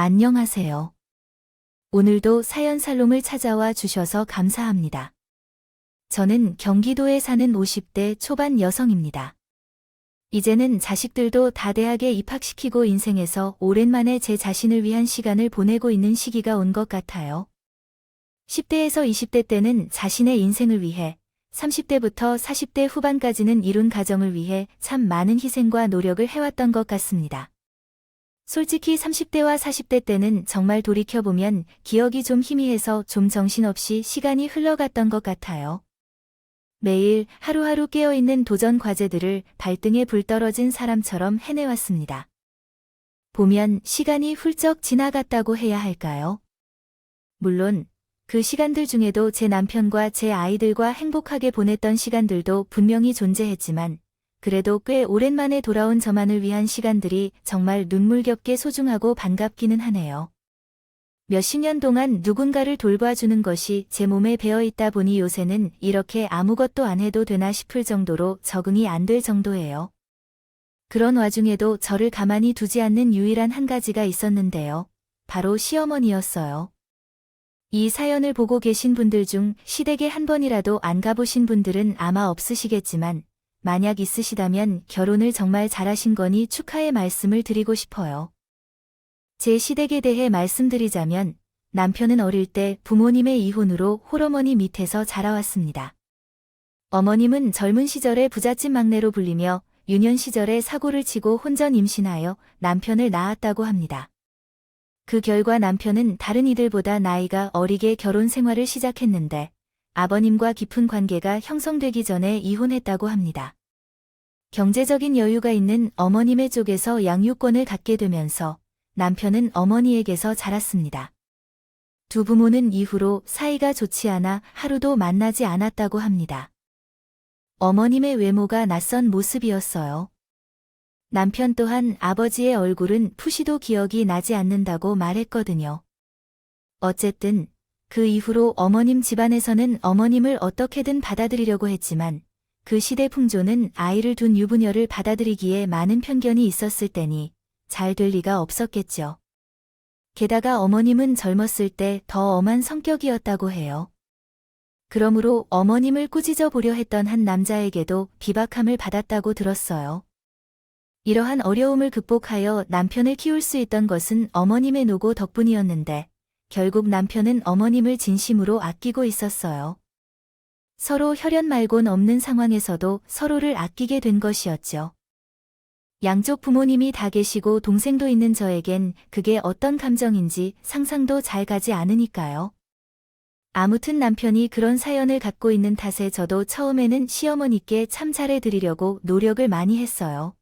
안녕하세요. 오늘도 사연 살롱을 찾아와 주셔서 감사합니다. 저는 경기도에 사는 50대 초반 여성입니다. 이제는 자식들도 다 대학에 입학시키고 인생에서 오랜만에 제 자신을 위한 시간을 보내고 있는 시기가 온 것 같아요. 10대에서 20대 때는 자신의 인생을 위해, 30대부터 40대 후반까지는 이룬 가정을 위해 참 많은 희생과 노력을 해왔던 것 같습니다. 솔직히 30대와 40대 때는 정말 돌이켜보면 기억이 좀 희미해서 좀 정신없이 시간이 흘러갔던 것 같아요. 매일 하루하루 깨어있는 도전 과제들을 발등에 불 떨어진 사람처럼 해내왔습니다. 보면 시간이 훌쩍 지나갔다고 해야 할까요? 물론 그 시간들 중에도 제 남편과 제 아이들과 행복하게 보냈던 시간들도 분명히 존재했지만 그래도 꽤 오랜만에 돌아온 저만을 위한 시간들이 정말 눈물겹게 소중하고 반갑기는 하네요. 몇십 년 동안 누군가를 돌봐주는 것이 제 몸에 배어있다 보니 요새는 이렇게 아무것도 안 해도 되나 싶을 정도로 적응이 안 될 정도예요. 그런 와중에도 저를 가만히 두지 않는 유일한 한 가지가 있었는데요. 바로 시어머니였어요. 이 사연을 보고 계신 분들 중 시댁에 한 번이라도 안 가보신 분들은 아마 없으시겠지만 만약 있으시다면 결혼을 정말 잘하신 거니 축하의 말씀을 드리고 싶어요. 제 시댁에 대해 말씀드리자면 남편은 어릴 때 부모님의 이혼으로 홀어머니 밑에서 자라왔습니다. 어머님은 젊은 시절에 부잣집 막내로 불리며 유년 시절에 사고를 치고 혼전 임신하여 남편을 낳았다고 합니다. 그 결과 남편은 다른 이들보다 나이가 어리게 결혼 생활을 시작했는데 아버님과 깊은 관계가 형성되기 전에 이혼했다고 합니다. 경제적인 여유가 있는 어머님의 쪽에서 양육권을 갖게 되면서 남편은 어머니에게서 자랐습니다. 두 부모는 이후로 사이가 좋지 않아 하루도 만나지 않았다고 합니다. 어머님의 외모가 낯선 모습이었어요. 남편 또한 아버지의 얼굴은 푸시도 기억이 나지 않는다고 말했거든요. 어쨌든 그 이후로 어머님 집안에서는 어머님을 어떻게든 받아들이려고 했지만 그 시대 풍조는 아이를 둔 유부녀를 받아들이기에 많은 편견이 있었을 때니 잘 될 리가 없었겠죠. 게다가 어머님은 젊었을 때 더 엄한 성격이었다고 해요. 그러므로 어머님을 꾸짖어 보려 했던 한 남자에게도 비박함을 받았다고 들었어요. 이러한 어려움을 극복하여 남편을 키울 수 있던 것은 어머님의 노고 덕분이었는데 결국 남편은 어머님을 진심으로 아끼고 있었어요. 서로 혈연 말곤 없는 상황에서도 서로를 아끼게 된 것이었죠. 양쪽 부모님이 다 계시고 동생도 있는 저에겐 그게 어떤 감정인지 상상도 잘 가지 않으니까요. 아무튼 남편이 그런 사연을 갖고 있는 탓에 저도 처음에는 시어머니께 참 잘해드리려고 노력을 많이 했어요.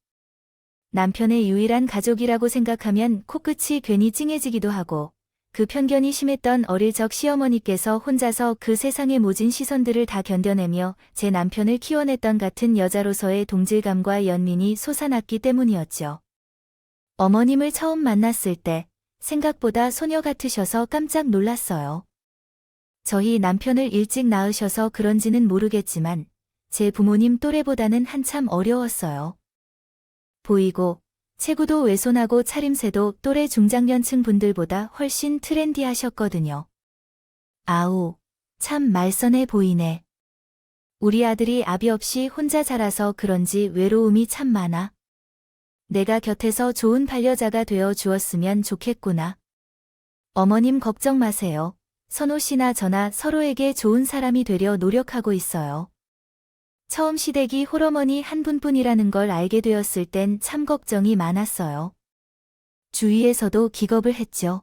남편의 유일한 가족이라고 생각하면 코끝이 괜히 찡해지기도 하고 그 편견이 심했던 어릴 적 시어머니께서 혼자서 그 세상의 모진 시선들을 다 견뎌내며 제 남편을 키워냈던 같은 여자로서의 동질감과 연민이 솟아났기 때문이었죠. 어머님을 처음 만났을 때 생각보다 소녀 같으셔서 깜짝 놀랐어요. 저희 남편을 일찍 낳으셔서 그런지는 모르겠지만 제 부모님 또래보다는 한참 어려웠어요. 보이고 체구도 외손하고 차림새도 또래 중장년층 분들보다 훨씬 트렌디하셨거든요. 아우, 참 말썽해 보이네. 우리 아들이 아비 없이 혼자 자라서 그런지 외로움이 참 많아. 내가 곁에서 좋은 반려자가 되어 주었으면 좋겠구나. 어머님 걱정 마세요. 선호 씨나 저나 서로에게 좋은 사람이 되려 노력하고 있어요. 처음 시댁이 홀어머니 한 분뿐이라는 걸 알게 되었을 땐 참 걱정이 많았어요. 주위에서도 기겁을 했죠.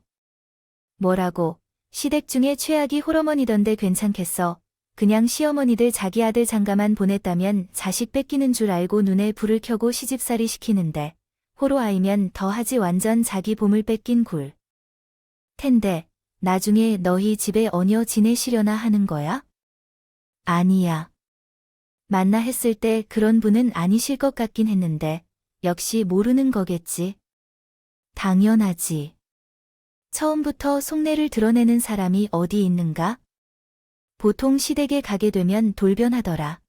뭐라고, 시댁 중에 최악이 홀어머니던데 괜찮겠어. 그냥 시어머니들 자기 아들 장가만 보냈다면 자식 뺏기는 줄 알고 눈에 불을 켜고 시집살이 시키는데 호로 아이면 더하지 완전 자기 보물 뺏긴 굴. 텐데 나중에 너희 집에 얹어 지내시려나 하는 거야? 아니야. 만나 했을 때 그런 분은 아니실 것 같긴 했는데 역시 모르는 거겠지. 당연하지. 처음부터 속내를 드러내는 사람이 어디 있는가? 보통 시댁에 가게 되면 돌변하더라.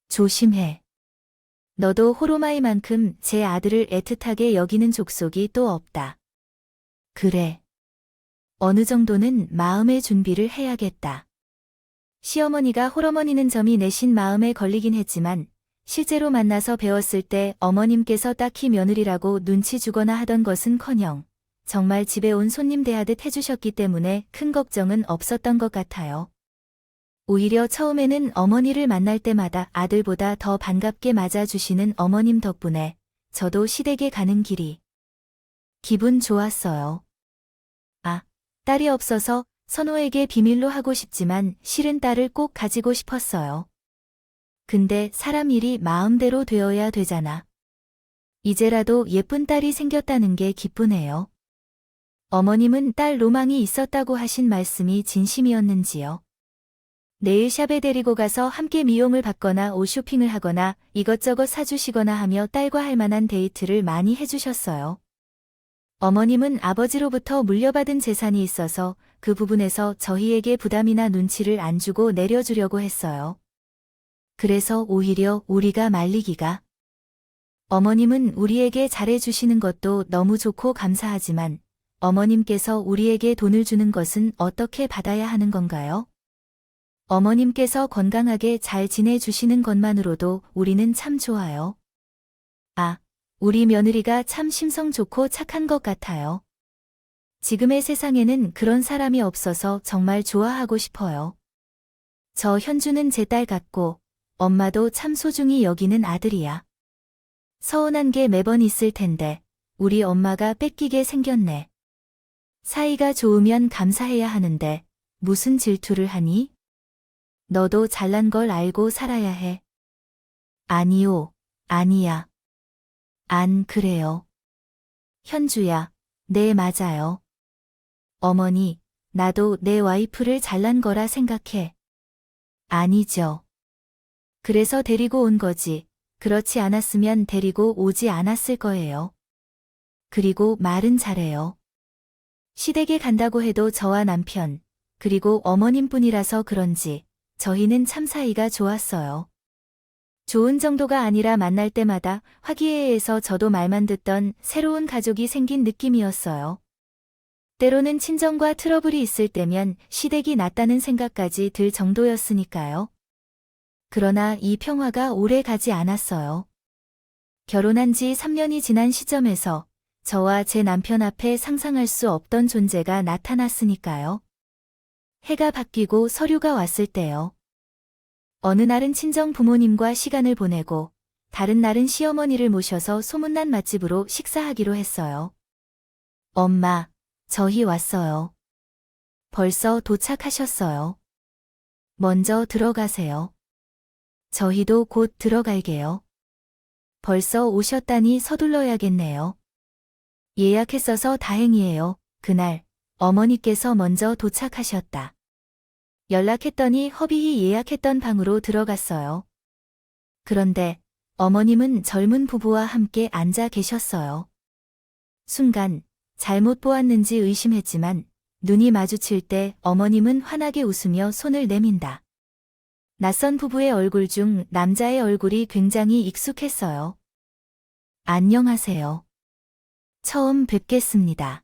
조심해. 너도 호로마이만큼 제 아들을 애틋하게 여기는 족속이 또 없다. 그래. 어느 정도는 마음의 준비를 해야겠다. 시어머니가 홀어머니는 점이 내신 마음에 걸리긴 했지만 실제로 만나서 배웠을 때 어머님께서 딱히 며느리라고 눈치 주거나 하던 것은커녕 정말 집에 온 손님 대하듯 해주셨기 때문에 큰 걱정은 없었던 것 같아요. 오히려 처음에는 어머니를 만날 때마다 아들보다 더 반갑게 맞아주시는 어머님 덕분에 저도 시댁에 가는 길이 기분 좋았어요. 아, 딸이 없어서 선호에게 비밀로 하고 싶지만 실은 딸을 꼭 가지고 싶었어요. 근데 사람 일이 마음대로 되어야 되잖아. 이제라도 예쁜 딸이 생겼다는 게 기쁘네요. 어머님은 딸 로망이 있었다고 하신 말씀이 진심이었는지요? 네일샵에 데리고 가서 함께 미용을 받거나 옷 쇼핑을 하거나 이것저것 사주시거나 하며 딸과 할 만한 데이트를 많이 해주셨어요. 어머님은 아버지로부터 물려받은 재산이 있어서 그 부분에서 저희에게 부담이나 눈치를 안 주고 내려주려고 했어요. 그래서 오히려 우리가 말리기가. 어머님은 우리에게 잘해주시는 것도 너무 좋고 감사하지만 어머님께서 우리에게 돈을 주는 것은 어떻게 받아야 하는 건가요? 어머님께서 건강하게 잘 지내주시는 것만으로도 우리는 참 좋아요. 아, 우리 며느리가 참 심성 좋고 착한 것 같아요. 지금의 세상에는 그런 사람이 없어서 정말 좋아하고 싶어요. 저 현주는 제 딸 같고 엄마도 참 소중히 여기는 아들이야. 서운한 게 매번 있을 텐데 우리 엄마가 뺏기게 생겼네. 사이가 좋으면 감사해야 하는데 무슨 질투를 하니? 너도 잘난 걸 알고 살아야 해. 아니요, 아니야. 안 그래요. 현주야, 네 맞아요. 어머니, 나도 내 와이프를 잘난 거라 생각해. 아니죠. 그래서 데리고 온 거지. 그렇지 않았으면 데리고 오지 않았을 거예요. 그리고 말은 잘해요. 시댁에 간다고 해도 저와 남편, 그리고 어머님뿐이라서 그런지 저희는 참 사이가 좋았어요. 좋은 정도가 아니라 만날 때마다 화기애애해서 저도 말만 듣던 새로운 가족이 생긴 느낌이었어요. 때로는 친정과 트러블이 있을 때면 시댁이 낫다는 생각까지 들 정도였으니까요. 그러나 이 평화가 오래 가지 않았어요. 결혼한 지 3년이 지난 시점에서 저와 제 남편 앞에 상상할 수 없던 존재가 나타났으니까요. 해가 바뀌고 서류가 왔을 때요. 어느 날은 친정 부모님과 시간을 보내고 다른 날은 시어머니를 모셔서 소문난 맛집으로 식사하기로 했어요. 엄마, 저희 왔어요. 벌써 도착하셨어요. 먼저 들어가세요. 저희도 곧 들어갈게요. 벌써 오셨다니 서둘러야겠네요. 예약했어서 다행이에요. 그날 어머니께서 먼저 도착하셨다. 연락했더니 허비히 예약했던 방으로 들어갔어요. 그런데 어머님은 젊은 부부와 함께 앉아 계셨어요. 순간 잘못 보았는지 의심했지만 눈이 마주칠 때 어머님은 환하게 웃으며 손을 내민다. 낯선 부부의 얼굴 중 남자의 얼굴이 굉장히 익숙했어요. 안녕하세요. 처음 뵙겠습니다.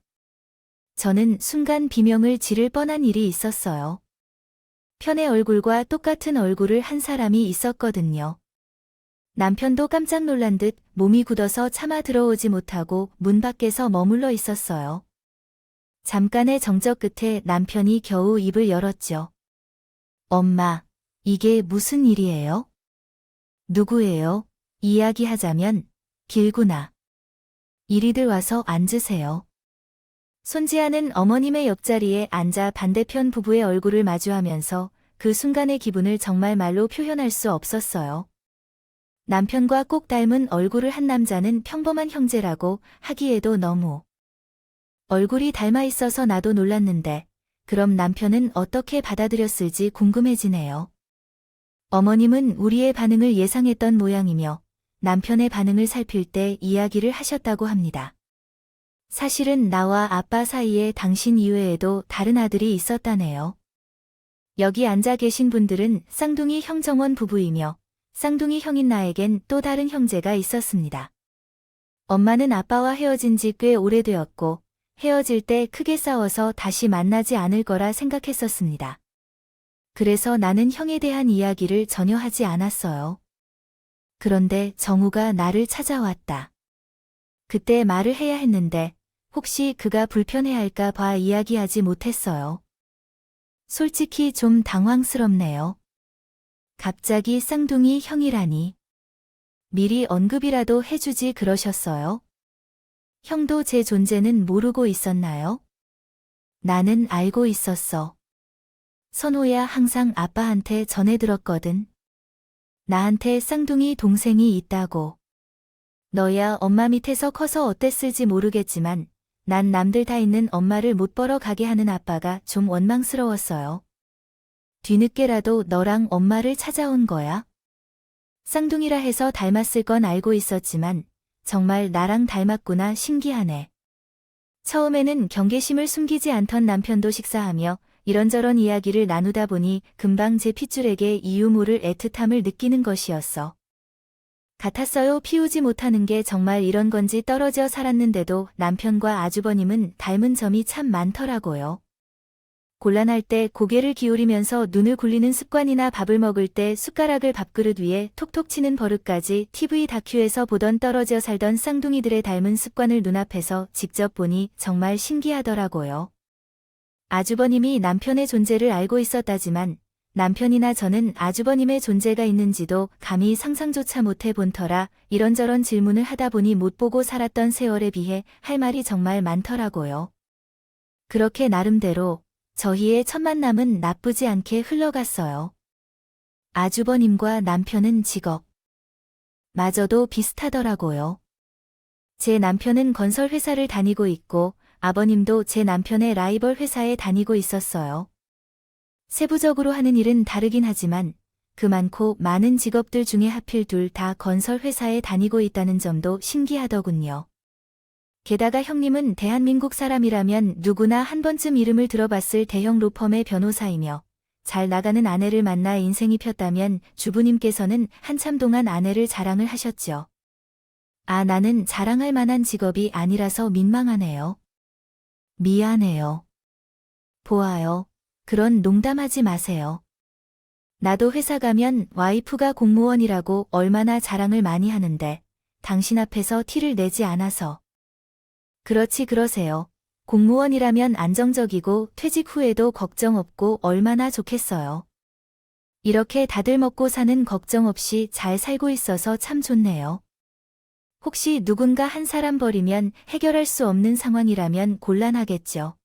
저는 순간 비명을 지를 뻔한 일이 있었어요. 편의 얼굴과 똑같은 얼굴을 한 사람이 있었거든요. 남편도 깜짝 놀란 듯 몸이 굳어서 차마 들어오지 못하고 문 밖에서 머물러 있었어요. 잠깐의 정적 끝에 남편이 겨우 입을 열었죠. 엄마, 이게 무슨 일이에요? 누구예요? 이야기하자면 길구나. 이리들 와서 앉으세요. 손지아는 어머님의 옆자리에 앉아 반대편 부부의 얼굴을 마주하면서 그 순간의 기분을 정말 말로 표현할 수 없었어요. 남편과 꼭 닮은 얼굴을 한 남자는 평범한 형제라고 하기에도 너무 얼굴이 닮아 있어서 나도 놀랐는데 그럼 남편은 어떻게 받아들였을지 궁금해지네요. 어머님은 우리의 반응을 예상했던 모양이며 남편의 반응을 살필 때 이야기를 하셨다고 합니다. 사실은 나와 아빠 사이에 당신 이외에도 다른 아들이 있었다네요. 여기 앉아 계신 분들은 쌍둥이 형정원 부부이며 쌍둥이 형인 나에겐 또 다른 형제가 있었습니다. 엄마는 아빠와 헤어진 지 꽤 오래되었고 헤어질 때 크게 싸워서 다시 만나지 않을 거라 생각했었습니다. 그래서 나는 형에 대한 이야기를 전혀 하지 않았어요. 그런데 정우가 나를 찾아왔다. 그때 말을 해야 했는데 혹시 그가 불편해할까 봐 이야기하지 못했어요. 솔직히 좀 당황스럽네요. 갑자기 쌍둥이 형이라니. 미리 언급이라도 해주지 그러셨어요? 형도 제 존재는 모르고 있었나요? 나는 알고 있었어. 선호야 항상 아빠한테 전해들었거든. 나한테 쌍둥이 동생이 있다고. 너야 엄마 밑에서 커서 어땠을지 모르겠지만 난 남들 다 있는 엄마를 못 보러 가게 하는 아빠가 좀 원망스러웠어요. 뒤늦게라도 너랑 엄마를 찾아온 거야? 쌍둥이라 해서 닮았을 건 알고 있었지만 정말 나랑 닮았구나 신기하네. 처음에는 경계심을 숨기지 않던 남편도 식사하며 이런저런 이야기를 나누다 보니 금방 제 핏줄에게 이유 모를 애틋함을 느끼는 것이었어. 같았어요. 피우지 못하는 게 정말 이런 건지 떨어져 살았는데도 남편과 아주버님은 닮은 점이 참 많더라고요. 곤란할 때 고개를 기울이면서 눈을 굴리는 습관이나 밥을 먹을 때 숟가락을 밥그릇 위에 톡톡 치는 버릇까지 TV 다큐에서 보던 떨어져 살던 쌍둥이들의 닮은 습관을 눈앞에서 직접 보니 정말 신기하더라고요. 아주버님이 남편의 존재를 알고 있었다지만 남편이나 저는 아주버님의 존재가 있는지도 감히 상상조차 못해 본 터라 이런저런 질문을 하다 보니 못 보고 살았던 세월에 비해 할 말이 정말 많더라고요. 그렇게 나름대로 저희의 첫 만남은 나쁘지 않게 흘러갔어요. 아주버님과 남편은 직업 마저도 비슷하더라고요. 제 남편은 건설 회사를 다니고 있고 아버님도 제 남편의 라이벌 회사에 다니고 있었어요. 세부적으로 하는 일은 다르긴 하지만 그 많고 많은 직업들 중에 하필 둘 다 건설 회사에 다니고 있다는 점도 신기하더군요. 게다가 형님은 대한민국 사람이라면 누구나 한 번쯤 이름을 들어봤을 대형 로펌의 변호사이며 잘 나가는 아내를 만나 인생이 폈다면 주부님께서는 한참 동안 아내를 자랑을 하셨죠. 아, 나는 자랑할 만한 직업이 아니라서 민망하네요. 미안해요. 보아요. 그런 농담하지 마세요. 나도 회사 가면 와이프가 공무원이라고 얼마나 자랑을 많이 하는데 당신 앞에서 티를 내지 않아서. 그렇지 그러세요. 공무원이라면 안정적이고 퇴직 후에도 걱정 없고 얼마나 좋겠어요. 이렇게 다들 먹고 사는 걱정 없이 잘 살고 있어서 참 좋네요. 혹시 누군가 한 사람 버리면 해결할 수 없는 상황이라면 곤란하겠죠.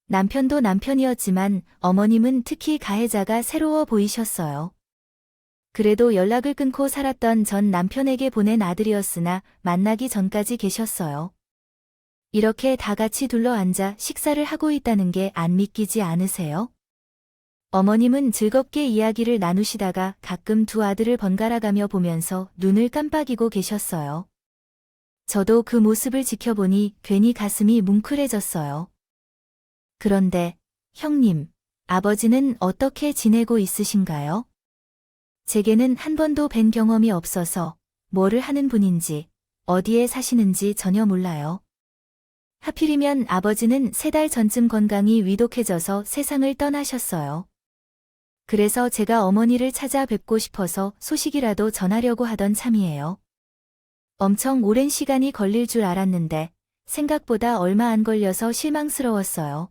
남편도 남편이었지만 어머님은 특히 가해자가 새로워 보이셨어요. 그래도 연락을 끊고 살았던 전 남편에게 보낸 아들이었으나 만나기 전까지 계셨어요. 이렇게 다 같이 둘러앉아 식사를 하고 있다는 게 안 믿기지 않으세요? 어머님은 즐겁게 이야기를 나누시다가 가끔 두 아들을 번갈아가며 보면서 눈을 깜빡이고 계셨어요. 저도 그 모습을 지켜보니 괜히 가슴이 뭉클해졌어요. 그런데 형님, 아버지는 어떻게 지내고 있으신가요? 제게는 한 번도 뵌 경험이 없어서 뭐를 하는 분인지 어디에 사시는지 전혀 몰라요. 하필이면 아버지는 3달 전쯤 건강이 위독해져서 세상을 떠나셨어요. 그래서 제가 어머니를 찾아뵙고 싶어서 소식이라도 전하려고 하던 참이에요. 엄청 오랜 시간이 걸릴 줄 알았는데 생각보다 얼마 안 걸려서 실망스러웠어요.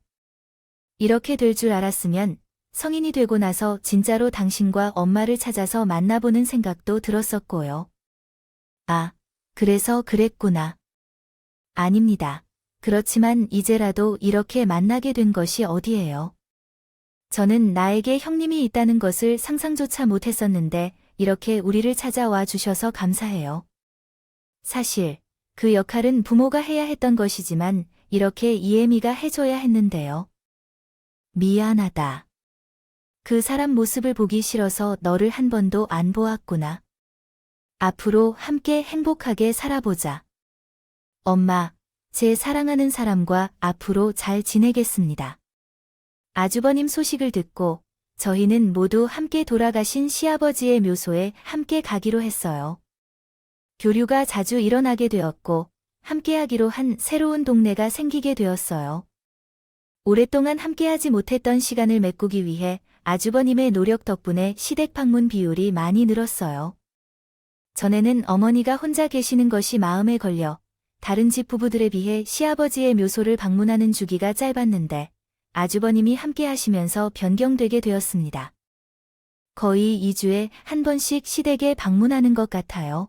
이렇게 될 줄 알았으면 성인이 되고 나서 진짜로 당신과 엄마를 찾아서 만나보는 생각도 들었었고요. 아, 그래서 그랬구나. 아닙니다. 그렇지만 이제라도 이렇게 만나게 된 것이 어디예요. 저는 나에게 형님이 있다는 것을 상상조차 못했었는데 이렇게 우리를 찾아와 주셔서 감사해요. 사실 그 역할은 부모가 해야 했던 것이지만 이렇게 이혜미가 해줘야 했는데요. 미안하다. 그 사람 모습을 보기 싫어서 너를 한 번도 안 보았구나. 앞으로 함께 행복하게 살아보자. 엄마, 제 사랑하는 사람과 앞으로 잘 지내겠습니다. 아주버님 소식을 듣고 저희는 모두 함께 돌아가신 시아버지의 묘소에 함께 가기로 했어요. 교류가 자주 일어나게 되었고 함께하기로 한 새로운 동네가 생기게 되었어요. 오랫동안 함께하지 못했던 시간을 메꾸기 위해 아주버님의 노력 덕분에 시댁 방문 비율이 많이 늘었어요. 전에는 어머니가 혼자 계시는 것이 마음에 걸려 다른 집 부부들에 비해 시아버지의 묘소를 방문하는 주기가 짧았는데 아주버님이 함께 하시면서 변경되게 되었습니다. 거의 2주에 한 번씩 시댁에 방문하는 것 같아요.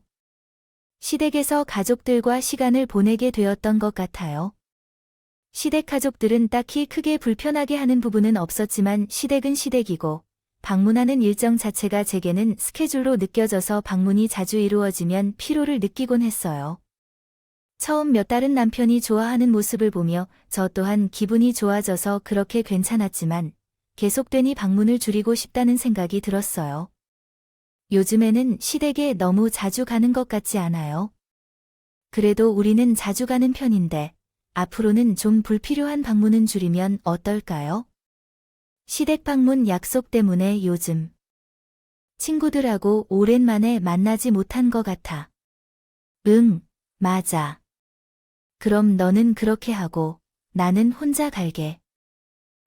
시댁에서 가족들과 시간을 보내게 되었던 것 같아요. 시댁 가족들은 딱히 크게 불편하게 하는 부분은 없었지만 시댁은 시댁이고 방문하는 일정 자체가 제게는 스케줄로 느껴져서 방문이 자주 이루어지면 피로를 느끼곤 했어요. 처음 몇 달은 남편이 좋아하는 모습을 보며 저 또한 기분이 좋아져서 그렇게 괜찮았지만 계속되니 방문을 줄이고 싶다는 생각이 들었어요. 요즘에는 시댁에 너무 자주 가는 것 같지 않아요? 그래도 우리는 자주 가는 편인데 앞으로는 좀 불필요한 방문은 줄이면 어떨까요? 시댁 방문 약속 때문에 요즘 친구들하고 오랜만에 만나지 못한 것 같아. 응, 맞아. 그럼 너는 그렇게 하고 나는 혼자 갈게.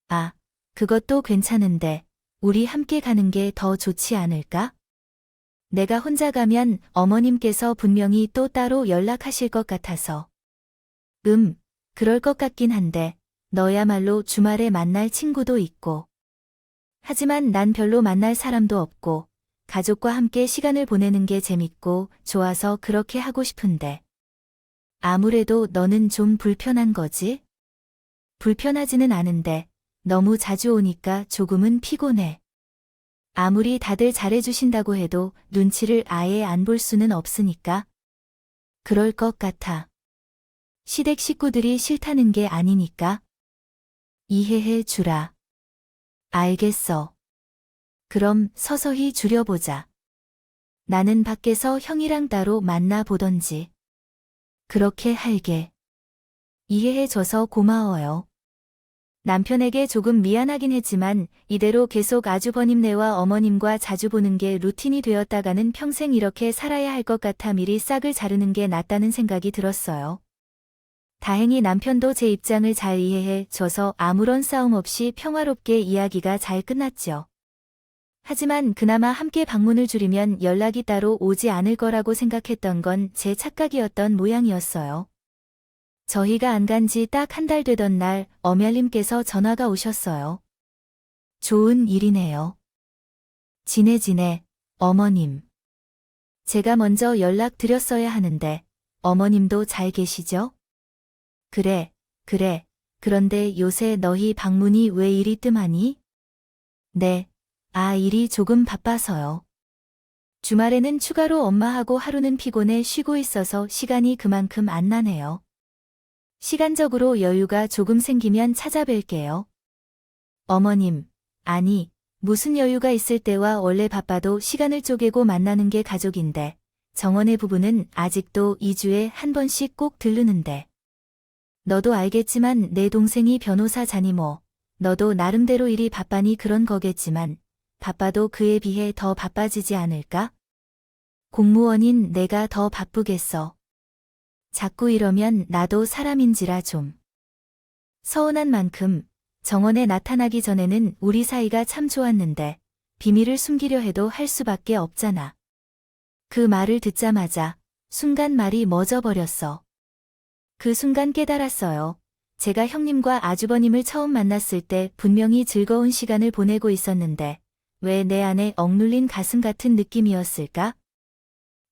아, 그것도 괜찮은데 우리 함께 가는 게 더 좋지 않을까? 내가 혼자 가면 어머님께서 분명히 또 따로 연락하실 것 같아서. 그럴 것 같긴 한데 너야말로 주말에 만날 친구도 있고. 하지만 난 별로 만날 사람도 없고 가족과 함께 시간을 보내는 게 재밌고 좋아서 그렇게 하고 싶은데. 아무래도 너는 좀 불편한 거지? 불편하지는 않은데 너무 자주 오니까 조금은 피곤해. 아무리 다들 잘해주신다고 해도 눈치를 아예 안 볼 수는 없으니까. 그럴 것 같아. 시댁 식구들이 싫다는 게 아니니까. 이해해 주라. 알겠어. 그럼 서서히 줄여보자. 나는 밖에서 형이랑 따로 만나보던지. 그렇게 할게. 이해해줘서 고마워요. 남편에게 조금 미안하긴 했지만 이대로 계속 아주버님네와 어머님과 자주 보는 게 루틴이 되었다가는 평생 이렇게 살아야 할 것 같아 미리 싹을 자르는 게 낫다는 생각이 들었어요. 다행히 남편도 제 입장을 잘 이해해 줘서 아무런 싸움 없이 평화롭게 이야기가 잘 끝났죠. 하지만 그나마 함께 방문을 줄이면 연락이 따로 오지 않을 거라고 생각했던 건 제 착각이었던 모양이었어요. 저희가 안 간 지 딱 한 달 되던 날 엄열님께서 전화가 오셨어요. 좋은 일이네요. 지내, 어머님. 제가 먼저 연락드렸어야 하는데 어머님도 잘 계시죠? 그래. 그런데 요새 너희 방문이 왜 이리 뜸하니? 네. 일이 조금 바빠서요. 주말에는 추가로 엄마하고 하루는 피곤해 쉬고 있어서 시간이 그만큼 안 나네요. 시간적으로 여유가 조금 생기면 찾아뵐게요. 어머님, 아니, 무슨 여유가 있을 때와 원래 바빠도 시간을 쪼개고 만나는 게 가족인데, 정원의 부부는 아직도 2주에 한 번씩 꼭 들르는데. 너도 알겠지만 내 동생이 변호사자니 뭐, 너도 나름대로 일이 바빠니 그런 거겠지만, 바빠도 그에 비해 더 바빠지지 않을까? 공무원인 내가 더 바쁘겠어. 자꾸 이러면 나도 사람인지라 좀. 서운한 만큼 정원에 나타나기 전에는 우리 사이가 참 좋았는데 비밀을 숨기려 해도 할 수밖에 없잖아. 그 말을 듣자마자 순간 말이 멎어버렸어. 그 순간 깨달았어요. 제가 형님과 아주버님을 처음 만났을 때 분명히 즐거운 시간을 보내고 있었는데 왜 내 안에 억눌린 가슴 같은 느낌이었을까?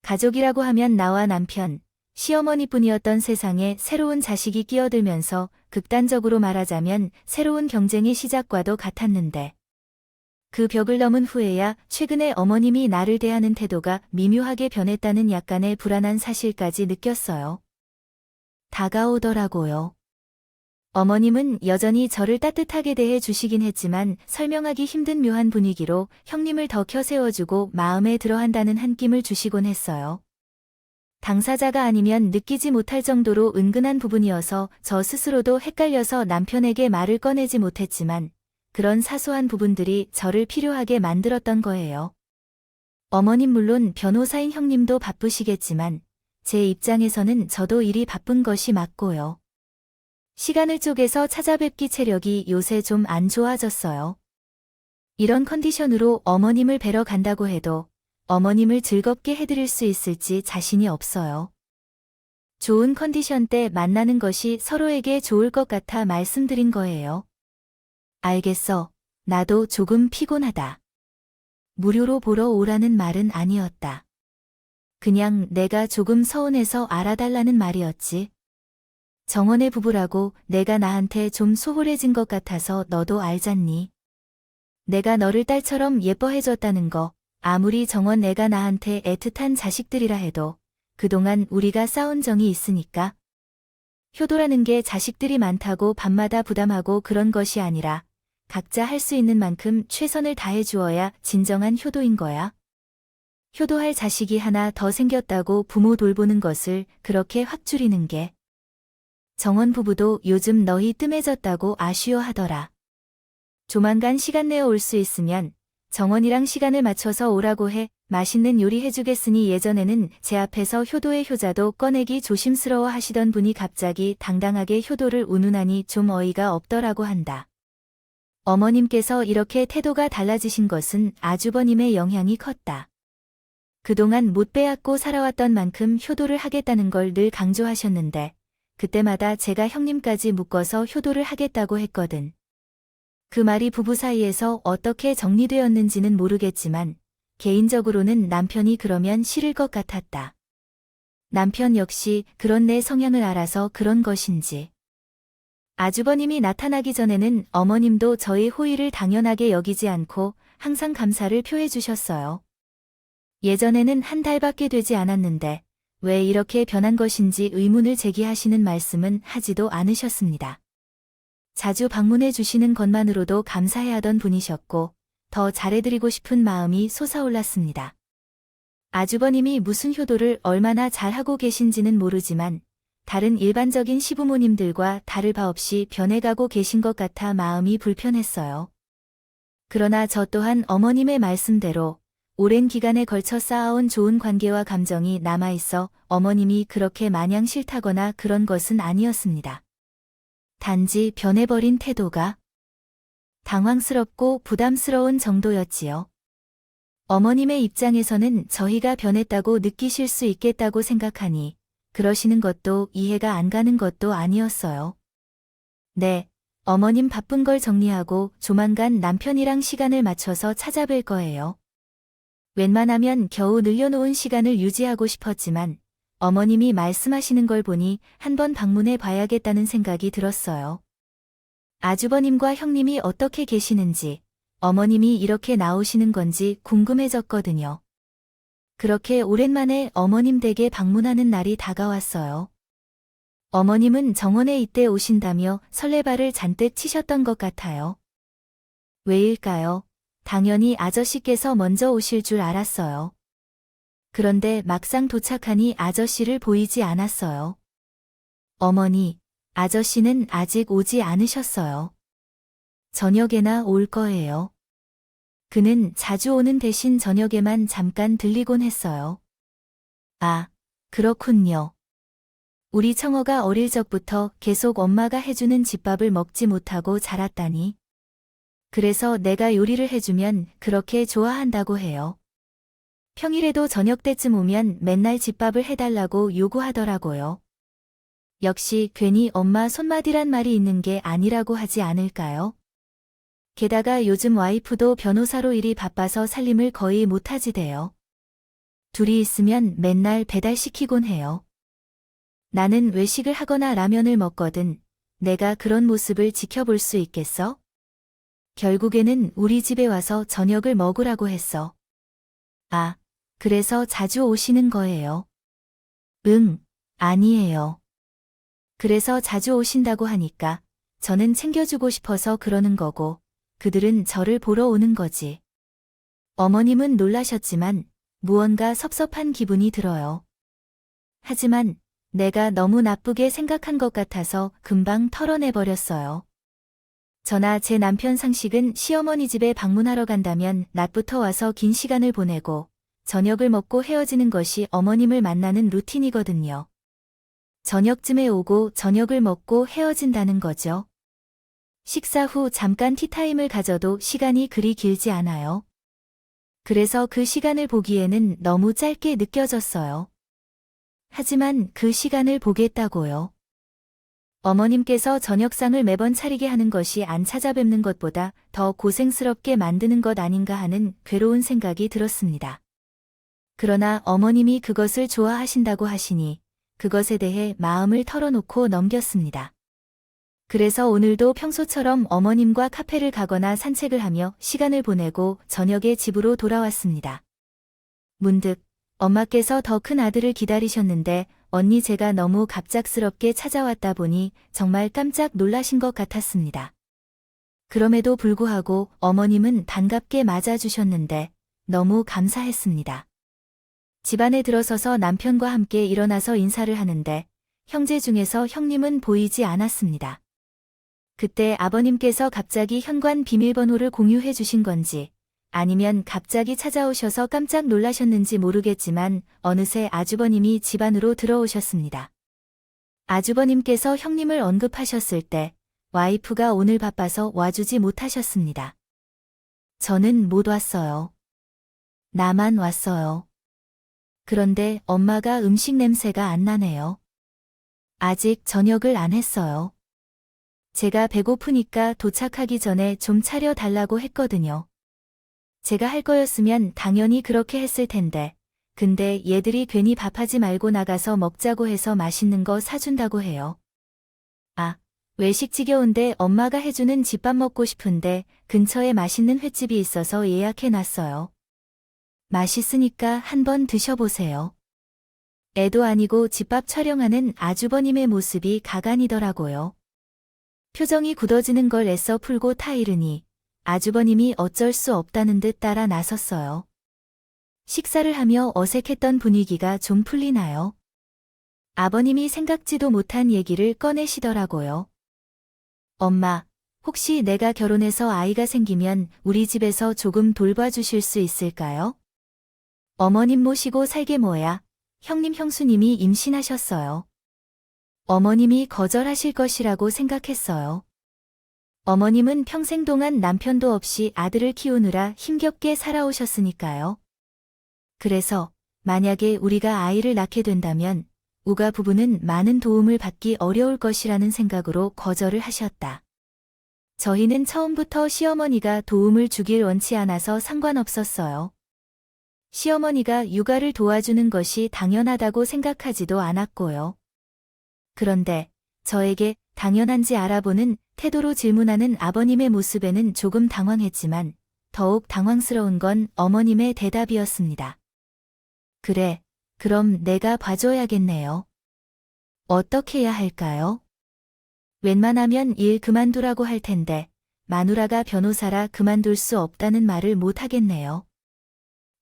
가족이라고 하면 나와 남편, 시어머니뿐이었던 세상에 새로운 자식이 끼어들면서 극단적으로 말하자면 새로운 경쟁의 시작과도 같았는데 그 벽을 넘은 후에야 최근에 어머님이 나를 대하는 태도가 미묘하게 변했다는 약간의 불안한 사실까지 느꼈어요. 다가오더라고요. 어머님은 여전히 저를 따뜻하게 대해 주시긴 했지만 설명하기 힘든 묘한 분위기로 형님을 더 켜세워주고 마음에 들어한다는 한 낌을 주시곤 했어요. 당사자가 아니면 느끼지 못할 정도로 은근한 부분이어서 저 스스로도 헷갈려서 남편에게 말을 꺼내지 못했지만 그런 사소한 부분들이 저를 필요하게 만들었던 거예요. 어머님 물론 변호사인 형님도 바쁘시겠지만 제 입장에서는 저도 일이 바쁜 것이 맞고요. 시간을 쪼개서 찾아뵙기 체력이 요새 좀 안 좋아졌어요. 이런 컨디션으로 어머님을 뵈러 간다고 해도 어머님을 즐겁게 해드릴 수 있을지 자신이 없어요. 좋은 컨디션 때 만나는 것이 서로에게 좋을 것 같아 말씀드린 거예요. 알겠어. 나도 조금 피곤하다. 무료로 보러 오라는 말은 아니었다. 그냥 내가 조금 서운해서 알아달라는 말이었지. 정원의 부부라고 내가 나한테 좀 소홀해진 것 같아서 너도 알잖니. 내가 너를 딸처럼 예뻐해줬다는 거, 아무리 정원 애가 나한테 애틋한 자식들이라 해도 그동안 우리가 싸운 정이 있으니까. 효도라는 게 자식들이 많다고 밤마다 부담하고 그런 것이 아니라 각자 할 수 있는 만큼 최선을 다해 주어야 진정한 효도인 거야. 효도할 자식이 하나 더 생겼다고 부모 돌보는 것을 그렇게 확 줄이는 게. 정원 부부도 요즘 너희 뜸해졌다고 아쉬워하더라. 조만간 시간 내어 올 수 있으면 정원이랑 시간을 맞춰서 오라고 해. 맛있는 요리 해주겠으니. 예전에는 제 앞에서 효도의 효자도 꺼내기 조심스러워 하시던 분이 갑자기 당당하게 효도를 운운하니 좀 어이가 없더라고 한다. 어머님께서 이렇게 태도가 달라지신 것은 아주버님의 영향이 컸다. 그동안 못 빼앗고 살아왔던 만큼 효도를 하겠다는 걸 늘 강조하셨는데 그때마다 제가 형님까지 묶어서 효도를 하겠다고 했거든. 그 말이 부부 사이에서 어떻게 정리되었는지는 모르겠지만 개인적으로는 남편이 그러면 싫을 것 같았다. 남편 역시 그런 내 성향을 알아서 그런 것인지. 아주버님이 나타나기 전에는 어머님도 저희 호의를 당연하게 여기지 않고 항상 감사를 표해 주셨어요. 예전에는 한 달밖에 되지 않았는데 왜 이렇게 변한 것인지 의문을 제기하시는 말씀은 하지도 않으셨습니다. 자주 방문해 주시는 것만으로도 감사해하던 분이셨고 더 잘해드리고 싶은 마음이 솟아올랐습니다. 아주버님이 무슨 효도를 얼마나 잘하고 계신지는 모르지만 다른 일반적인 시부모님들과 다를 바 없이 변해가고 계신 것 같아 마음이 불편했어요. 그러나 저 또한 어머님의 말씀대로 오랜 기간에 걸쳐 쌓아온 좋은 관계와 감정이 남아있어 어머님이 그렇게 마냥 싫다거나 그런 것은 아니었습니다. 단지 변해버린 태도가 당황스럽고 부담스러운 정도였지요. 어머님의 입장에서는 저희가 변했다고 느끼실 수 있겠다고 생각하니 그러시는 것도 이해가 안 가는 것도 아니었어요. 네, 어머님 바쁜 걸 정리하고 조만간 남편이랑 시간을 맞춰서 찾아뵐 거예요. 웬만하면 겨우 늘려놓은 시간을 유지하고 싶었지만 어머님이 말씀하시는 걸 보니 한번 방문해 봐야겠다는 생각이 들었어요. 아주버님과 형님이 어떻게 계시는지, 어머님이 이렇게 나오시는 건지 궁금해졌거든요. 그렇게 오랜만에 어머님 댁에 방문하는 날이 다가왔어요. 어머님은 정원에 이때 오신다며 설레발을 잔뜩 치셨던 것 같아요. 왜일까요? 당연히 아저씨께서 먼저 오실 줄 알았어요. 그런데 막상 도착하니 아저씨를 보이지 않았어요. 어머니, 아저씨는 아직 오지 않으셨어요. 저녁에나 올 거예요. 그는 자주 오는 대신 저녁에만 잠깐 들리곤 했어요. 아, 그렇군요. 우리 청어가 어릴 적부터 계속 엄마가 해주는 집밥을 먹지 못하고 자랐다니. 그래서 내가 요리를 해주면 그렇게 좋아한다고 해요. 평일에도 저녁 때쯤 오면 맨날 집밥을 해달라고 요구하더라고요. 역시 괜히 엄마 손맛이란 말이 있는 게 아니라고 하지 않을까요? 게다가 요즘 와이프도 변호사로 일이 바빠서 살림을 거의 못하지 돼요. 둘이 있으면 맨날 배달시키곤 해요. 나는 외식을 하거나 라면을 먹거든. 내가 그런 모습을 지켜볼 수 있겠어? 결국에는 우리 집에 와서 저녁을 먹으라고 했어. 아, 그래서 자주 오시는 거예요? 응, 아니에요. 그래서 자주 오신다고 하니까 저는 챙겨주고 싶어서 그러는 거고 그들은 저를 보러 오는 거지. 어머님은 놀라셨지만 무언가 섭섭한 기분이 들어요. 하지만 내가 너무 나쁘게 생각한 것 같아서 금방 털어내버렸어요. 저나 제 남편 상식은 시어머니 집에 방문하러 간다면 낮부터 와서 긴 시간을 보내고 저녁을 먹고 헤어지는 것이 어머님을 만나는 루틴이거든요. 저녁쯤에 오고 저녁을 먹고 헤어진다는 거죠. 식사 후 잠깐 티타임을 가져도 시간이 그리 길지 않아요. 그래서 그 시간을 보기에는 너무 짧게 느껴졌어요. 하지만 그 시간을 보겠다고요. 어머님께서 저녁상을 매번 차리게 하는 것이 안 찾아뵙는 것보다 더 고생스럽게 만드는 것 아닌가 하는 괴로운 생각이 들었습니다. 그러나 어머님이 그것을 좋아하신다고 하시니 그것에 대해 마음을 털어놓고 넘겼습니다. 그래서 오늘도 평소처럼 어머님과 카페를 가거나 산책을 하며 시간을 보내고 저녁에 집으로 돌아왔습니다. 문득 엄마께서 더 큰 아들을 기다리셨는데 언니 제가 너무 갑작스럽게 찾아왔다 보니 정말 깜짝 놀라신 것 같았습니다. 그럼에도 불구하고 어머님은 반갑게 맞아주셨는데 너무 감사했습니다. 집안에 들어서서 남편과 함께 일어나서 인사를 하는데 형제 중에서 형님은 보이지 않았습니다. 그때 아버님께서 갑자기 현관 비밀번호를 공유해 주신 건지 아니면 갑자기 찾아오셔서 깜짝 놀라셨는지 모르겠지만 어느새 아주버님이 집 안으로 들어오셨습니다. 아주버님께서 형님을 언급하셨을 때 와이프가 오늘 바빠서 와주지 못하셨습니다. 저는 못 왔어요. 나만 왔어요. 그런데 엄마가 음식 냄새가 안 나네요. 아직 저녁을 안 했어요. 제가 배고프니까 도착하기 전에 좀 차려달라고 했거든요. 제가 할 거였으면 당연히 그렇게 했을 텐데, 근데 얘들이 괜히 밥하지 말고 나가서 먹자고 해서 맛있는 거 사준다고 해요. 아, 외식 지겨운데 엄마가 해주는 집밥 먹고 싶은데 근처에 맛있는 횟집이 있어서 예약해놨어요. 맛있으니까 한번 드셔보세요. 애도 아니고 집밥 촬영하는 아주버님의 모습이 가관이더라고요. 표정이 굳어지는 걸 애써 풀고 타이르니 아주버님이 어쩔 수 없다는 듯 따라 나섰어요. 식사를 하며 어색했던 분위기가 좀 풀리나요? 아버님이 생각지도 못한 얘기를 꺼내시더라고요. 엄마, 혹시 내가 결혼해서 아이가 생기면 우리 집에서 조금 돌봐주실 수 있을까요? 어머님 모시고 살게 뭐야, 형님 형수님이 임신하셨어요. 어머님이 거절하실 것이라고 생각했어요. 어머님은 평생 동안 남편도 없이 아들을 키우느라 힘겹게 살아오셨으니까요. 그래서 만약에 우리가 아이를 낳게 된다면 우가 부부는 많은 도움을 받기 어려울 것이라는 생각으로 거절을 하셨다. 저희는 처음부터 시어머니가 도움을 주길 원치 않아서 상관없었어요. 시어머니가 육아를 도와주는 것이 당연하다고 생각하지도 않았고요. 그런데 저에게 당연한지 알아보는 태도로 질문하는 아버님의 모습에는 조금 당황했지만 더욱 당황스러운 건 어머님의 대답이었습니다. 그래, 그럼 내가 봐줘야겠네요. 어떻게 해야 할까요? 웬만하면 일 그만두라고 할 텐데 마누라가 변호사라 그만둘 수 없다는 말을 못 하겠네요.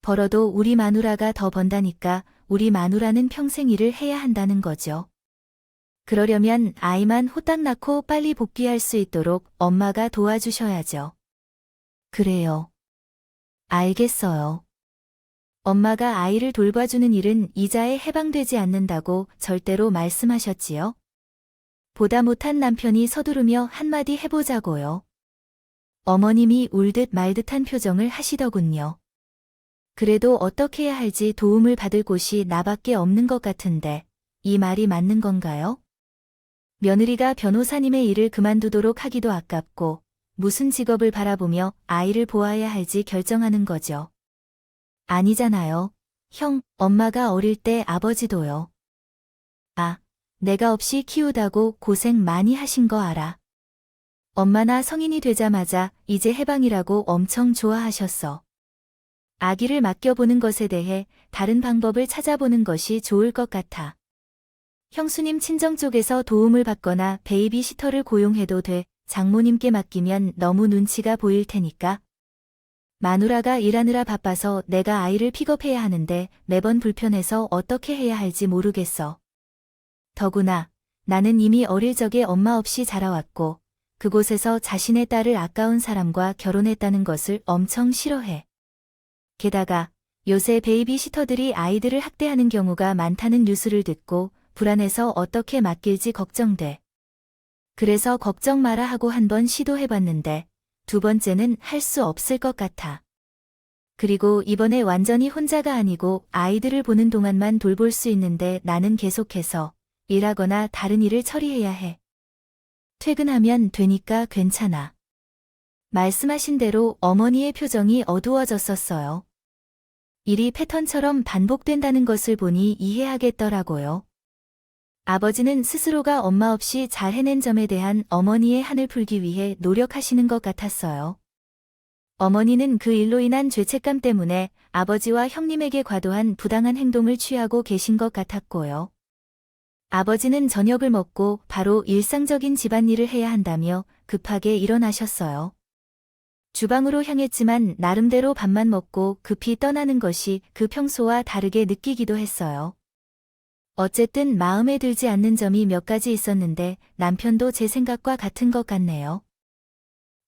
벌어도 우리 마누라가 더 번다니까 우리 마누라는 평생 일을 해야 한다는 거죠. 그러려면 아이만 호딱 낳고 빨리 복귀할 수 있도록 엄마가 도와주셔야죠. 그래요. 알겠어요. 엄마가 아이를 돌봐주는 일은 이자에 해방되지 않는다고 절대로 말씀하셨지요? 보다 못한 남편이 서두르며 한마디 해보자고요. 어머님이 울듯 말듯한 표정을 하시더군요. 그래도 어떻게 해야 할지 도움을 받을 곳이 나밖에 없는 것 같은데 이 말이 맞는 건가요? 며느리가 변호사님의 일을 그만두도록 하기도 아깝고 무슨 직업을 바라보며 아이를 보아야 할지 결정하는 거죠. 아니잖아요. 형, 엄마가 어릴 때 아버지도요. 아, 내가 없이 키우다고 고생 많이 하신 거 알아. 엄마나 성인이 되자마자 이제 해방이라고 엄청 좋아하셨어. 아기를 맡겨보는 것에 대해 다른 방법을 찾아보는 것이 좋을 것 같아. 형수님 친정 쪽에서 도움을 받거나 베이비시터를 고용해도 돼. 장모님께 맡기면 너무 눈치가 보일 테니까. 마누라가 일하느라 바빠서 내가 아이를 픽업해야 하는데 매번 불편해서 어떻게 해야 할지 모르겠어. 더구나 나는 이미 어릴 적에 엄마 없이 자라왔고 그곳에서 자신의 딸을 아까운 사람과 결혼했다는 것을 엄청 싫어해. 게다가 요새 베이비시터들이 아이들을 학대하는 경우가 많다는 뉴스를 듣고 불안해서 어떻게 맡길지 걱정돼. 그래서 걱정 마라 하고 한 번 시도해봤는데 두 번째는 할 수 없을 것 같아. 그리고 이번에 완전히 혼자가 아니고 아이들을 보는 동안만 돌볼 수 있는데 나는 계속해서 일하거나 다른 일을 처리해야 해. 퇴근하면 되니까 괜찮아. 말씀하신 대로 어머니의 표정이 어두워졌었어요. 일이 패턴처럼 반복된다는 것을 보니 이해하겠더라고요. 아버지는 스스로가 엄마 없이 잘 해낸 점에 대한 어머니의 한을 풀기 위해 노력하시는 것 같았어요. 어머니는 그 일로 인한 죄책감 때문에 아버지와 형님에게 과도한 부당한 행동을 취하고 계신 것 같았고요. 아버지는 저녁을 먹고 바로 일상적인 집안일을 해야 한다며 급하게 일어나셨어요. 주방으로 향했지만 나름대로 밥만 먹고 급히 떠나는 것이 그 평소와 다르게 느끼기도 했어요. 어쨌든 마음에 들지 않는 점이 몇 가지 있었는데 남편도 제 생각과 같은 것 같네요.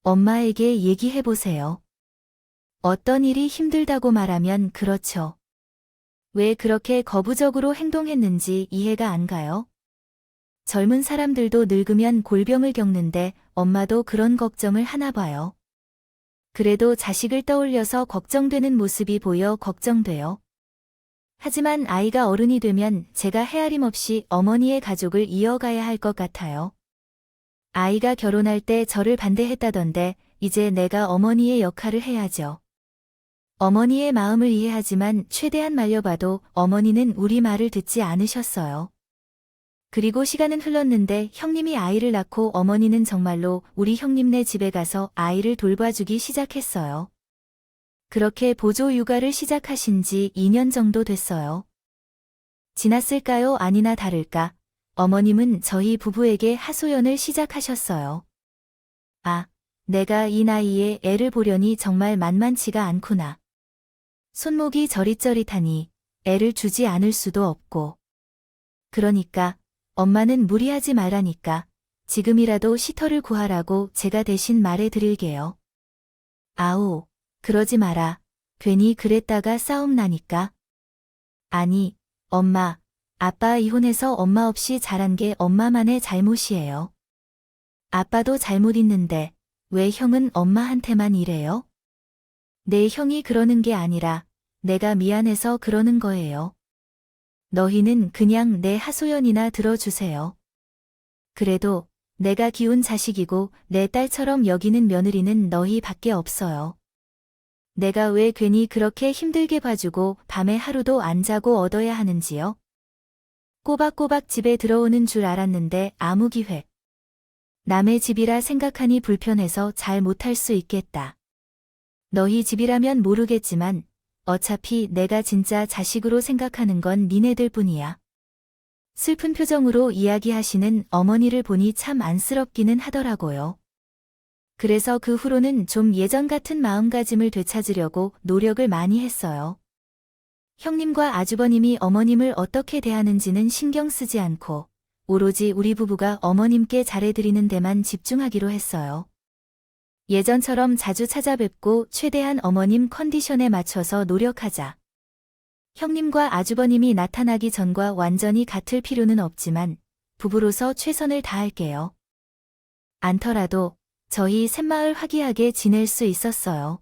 엄마에게 얘기해보세요. 어떤 일이 힘들다고 말하면 그렇죠. 왜 그렇게 거부적으로 행동했는지 이해가 안 가요? 젊은 사람들도 늙으면 골병을 겪는데 엄마도 그런 걱정을 하나 봐요. 그래도 자식을 떠올려서 걱정되는 모습이 보여 걱정돼요. 하지만 아이가 어른이 되면 제가 헤아림 없이 어머니의 가족을 이어가야 할 것 같아요. 아이가 결혼할 때 저를 반대했다던데 이제 내가 어머니의 역할을 해야죠. 어머니의 마음을 이해하지만 최대한 말려봐도 어머니는 우리 말을 듣지 않으셨어요. 그리고 시간은 흘렀는데 형님이 아이를 낳고 어머니는 정말로 우리 형님네 집에 가서 아이를 돌봐주기 시작했어요. 그렇게 보조 육아를 시작하신 지 2년 정도 됐어요. 지났을까요? 아니나 다를까? 어머님은 저희 부부에게 하소연을 시작하셨어요. 아, 내가 이 나이에 애를 보려니 정말 만만치가 않구나. 손목이 저릿저릿하니 애를 주지 않을 수도 없고. 그러니까 엄마는 무리하지 말라니까 지금이라도 시터를 구하라고 제가 대신 말해 드릴게요. 아우, 그러지 마라. 괜히 그랬다가 싸움 나니까. 아니, 엄마, 아빠 이혼해서 엄마 없이 자란 게 엄마만의 잘못이에요. 아빠도 잘못 있는데 왜 형은 엄마한테만 이래요? 내 형이 그러는 게 아니라 내가 미안해서 그러는 거예요. 너희는 그냥 내 하소연이나 들어주세요. 그래도 내가 키운 자식이고 내 딸처럼 여기는 며느리는 너희밖에 없어요. 내가 왜 괜히 그렇게 힘들게 봐주고 밤에 하루도 안 자고 얻어야 하는지요? 꼬박꼬박 집에 들어오는 줄 알았는데 아무 기회. 남의 집이라 생각하니 불편해서 잘 못할 수 있겠다. 너희 집이라면 모르겠지만 어차피 내가 진짜 자식으로 생각하는 건 니네들 뿐이야. 슬픈 표정으로 이야기하시는 어머니를 보니 참 안쓰럽기는 하더라고요. 그래서 그 후로는 좀 예전 같은 마음가짐을 되찾으려고 노력을 많이 했어요. 형님과 아주버님이 어머님을 어떻게 대하는지는 신경 쓰지 않고 오로지 우리 부부가 어머님께 잘해드리는 데만 집중하기로 했어요. 예전처럼 자주 찾아뵙고 최대한 어머님 컨디션에 맞춰서 노력하자. 형님과 아주버님이 나타나기 전과 완전히 같을 필요는 없지만 부부로서 최선을 다할게요. 않더라도 저희 셋마을 화기하게 지낼 수 있었어요.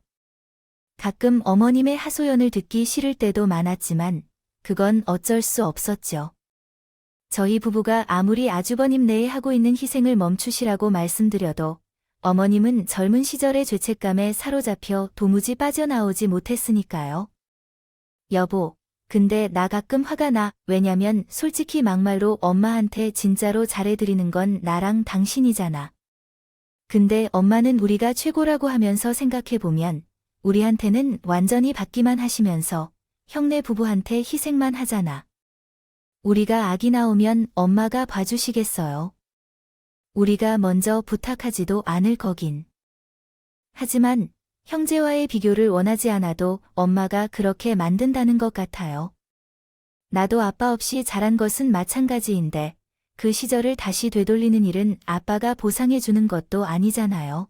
가끔 어머님의 하소연을 듣기 싫을 때도 많았지만 그건 어쩔 수 없었죠. 저희 부부가 아무리 아주버님 내에 하고 있는 희생을 멈추시라고 말씀드려도 어머님은 젊은 시절의 죄책감에 사로잡혀 도무지 빠져나오지 못했으니까요. 여보, 근데 나 가끔 화가 나. 왜냐면 솔직히 막말로 엄마한테 진짜로 잘해드리는 건 나랑 당신이잖아. 근데 엄마는 우리가 최고라고 하면서 생각해보면 우리한테는 완전히 받기만 하시면서 형네 부부한테 희생만 하잖아. 우리가 아기 나오면 엄마가 봐주시겠어요? 우리가 먼저 부탁하지도 않을 거긴. 하지만 형제와의 비교를 원하지 않아도 엄마가 그렇게 만든다는 것 같아요. 나도 아빠 없이 자란 것은 마찬가지인데 그 시절을 다시 되돌리는 일은 아빠가 보상해 주는 것도 아니잖아요.